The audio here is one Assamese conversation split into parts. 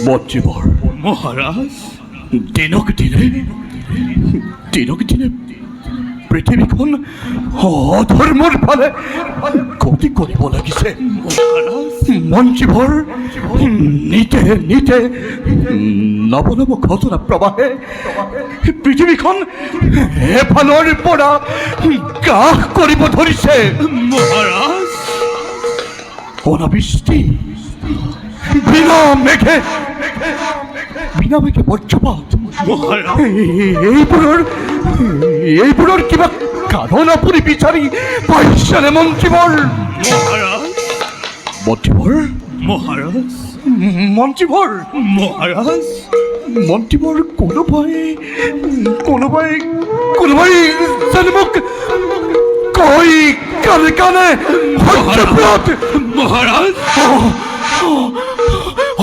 মন্ত্ৰীবৰ মহাৰাজ, দিনক দিনে পৃথিৱীখন অধৰ্মৰ ফালে গতি কৰিব লাগিছে। মন্ত্ৰীবৰ নিতে নৱ ঘটনা প্ৰবাহে পৃথিৱীখন এফালৰ পৰা গ্ৰাস কৰিব ধৰিছে। মহাৰাজ, অনাবৃষ্টি, বিনা মেঘে বজ্ৰপাত, মহাৰাজ, এইবোৰৰ কিবা কাৰণ আপুনি বিচাৰি পাইছেনে মন্ত্ৰীবৰ? মহাৰাজ, মহাৰাজ, মন্ত্ৰীবৰ কোনোবাই যেন মোক কয় কাণে কাণে সত্যব্ৰত, মহাৰাজ,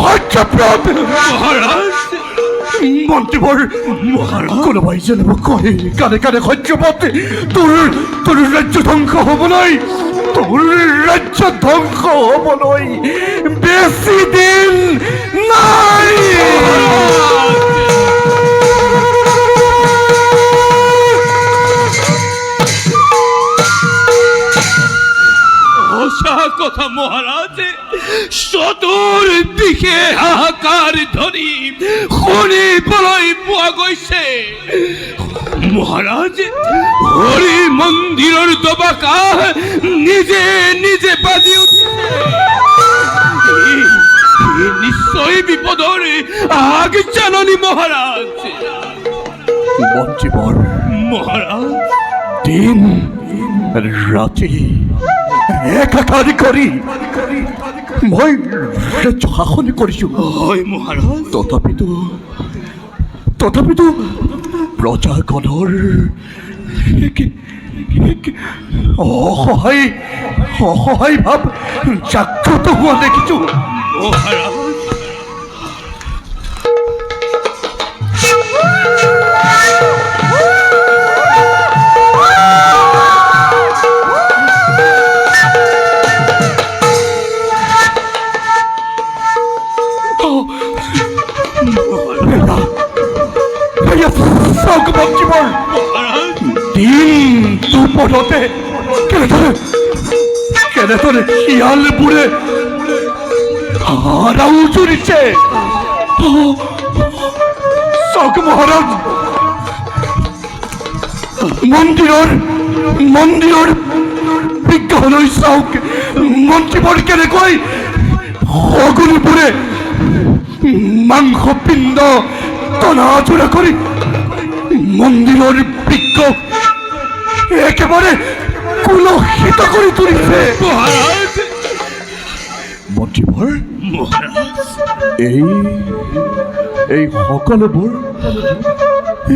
সত্যব্ৰত, মহাৰাজ, মন্ত্ৰীবৰ কোনোবাই যেন মোক কয় কাণে কাণে সত্যব্ৰত, তোৰ ৰাজ্য ধ্বংস হ'বলৈ, বেছি দিন নাই। সঁচা কথা মহাৰাজ, চতুৰ্দিকে হাহাকাৰ ধ্বনি শুনিবলৈ পোৱা গৈছে। মহাৰাজ, হৰি মন্দিৰৰ দবাকা নিজে নিজে বাজি উঠিছে। নিশ্চয় বিপদৰ আগজাননী মহাৰাজ। মন্ত্ৰীবৰ মহাৰাজ, দিন ৰাতি একাকাৰ কৰি মই ৰাজ্য শাসন কৰিছোঁ। হয় মহাৰাজ। তথাপিতো প্ৰজাগণৰ অসহায় ভাৱ জাগ্ৰত হোৱা দেখিছোঁ। মহাৰাজ, দিন দুপৰতে কেনেদৰে শিয়ালবোৰে হাৰাও জুৰিছে। চাওক মহাৰাজ, মন্দিৰৰ বিগ্ৰহলৈ চাওক। মন্ত্ৰীবৰ কেনেকৈ শগুনীবোৰে মাংস পিণ্ড টনাজোৰা কৰি মন্দিৰৰ বিগ্ৰহ একেবাৰে কুলসিত কৰি তুলিছে। মন্ত্ৰীবৰ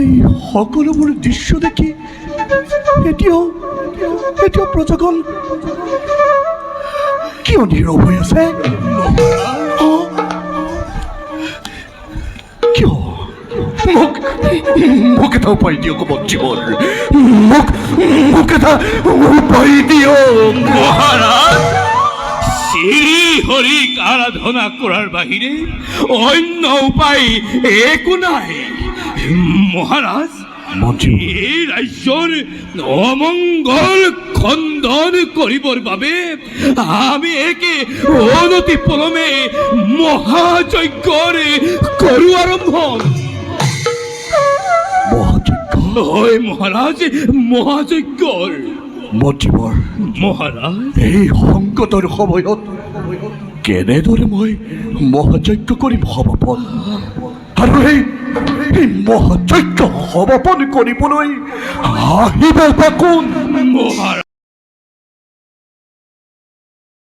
এই সকলোবোৰ দৃশ্য দেখি এতিয়াও প্ৰজাগণ কিয় নীৰৱ হৈ আছে? কিয়? মোক এটা উপায় দিয়ক মন্ত্ৰীবৰ, মোক এটা উপায় দিয়ক। মহাৰাজ, শ্ৰী হৰিক আৰাধনা কৰাৰ বাহিৰে অন্য উপায় একো নাই। মহাৰাজ, এই ৰাজ্যৰ অমংগল খণ্ডন কৰিবৰ বাবে আমি একে অনতি পলমে মহাযজ্ঞৰ কৰো আৰম্ভ। হয় মহাৰাজ, মহাযজ্ঞৰ। মন্ত্ৰীবৰ, মহাৰাজ, এই সংকটৰ সময়ত কেনেদৰে মই মহাযজ্ঞ কৰিম সমাপন? আৰু এই মহাযজ্ঞ সমাপন কৰিবলৈ আহিব বা কোন? মহাৰাজ।